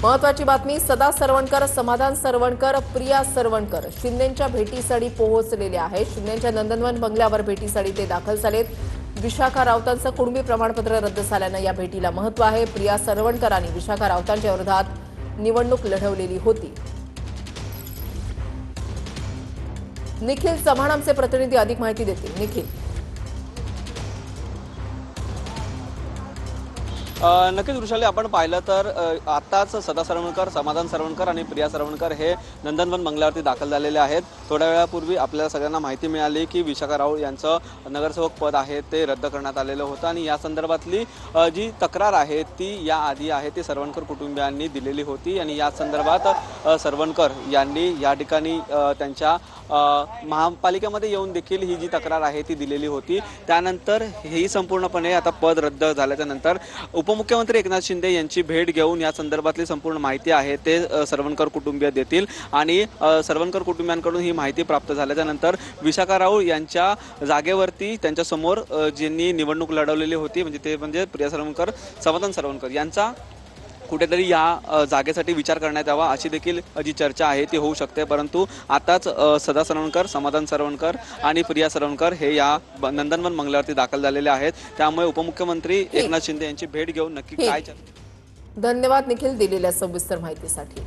महत्वाची बातमी, सदा सरवणकर, समाधान सरवणकर, प्रिया सरवणकर शिंदेंच्या भेटीसाठी पोहोचलेले आहेत। शिंदेंच्या नंदनवन बंगल्यावर भेटीसाठी ते दाखल झालेत। विशाखा राऊतांचं कुणबी प्रमाणपत्र रद्द झाल्यानं या भेटीला महत्त्व आहे। प्रिया सरवणकरांनी विशाखा राऊतांच्या विरोधात निवडणूक लढवलेली होती। निखिल चव्हाण आमचे प्रतिनिधी अधिक माहिती देतील। निखिल, नक्कीच वृषाली, आपण पाहिलं तर आताच सदा सरवणकर, समाधान सरवणकर आणि प्रिया सरवणकर हे नंदनवन बंगल्यावरती दाखल झालेले आहेत। थोड्या वेळापूर्वी आपल्याला सगळ्यांना माहिती मिळाली की विशाखा राऊत यांचं नगरसेवक पद आहे ते रद्द करण्यात आलेलं होतं आणि या संदर्भातली जी तक्रार आहे ती याआधी आहे ती सरवणकर कुटुंबियांनी दिलेली होती आणि या संदर्भात सरवणकर यांनी या ठिकाणी त्यांच्या महापालिकेमध्ये येऊन देखील ही जी तक्रार आहे ती दिलेली होती। त्यानंतर ही संपूर्णपणे आता पद रद्द झाल्याच्या नंतर उपमुख्यमंत्री एकनाथ शिंदे यांची भेट घेऊन या संदर्भातली संपूर्ण माहिती आहे ते सरवणकर कुटुंबीय देतील आणि सरवणकर कुटुंबियांकडून ही माहिती प्राप्त झाल्याच्या नंतर विशाखा राऊत यांच्या जागेवरती त्यांच्या समोर ज्यांनी निवडणूक लढवलेली होती म्हणजे प्रिया सरवणकर, समाधान सरवणकर यांचा कुठेतरी या जागेसाठी विचार करण्यात यावा अशी देखील जी चर्चा आहे ती होऊ शकते। परंतु आताच सदा सरवणकर, समाधान सरवणकर आणि प्रिया सरवणकर हे या नंदनवन बंगल्यावरती दाखल झालेले आहेत। त्यामुळे उपमुख्यमंत्री एकनाथ शिंदे यांची भेट घेऊन नक्की काय धन्यवाद निखिल दिलेल्या सविस्तर माहितीसाठी।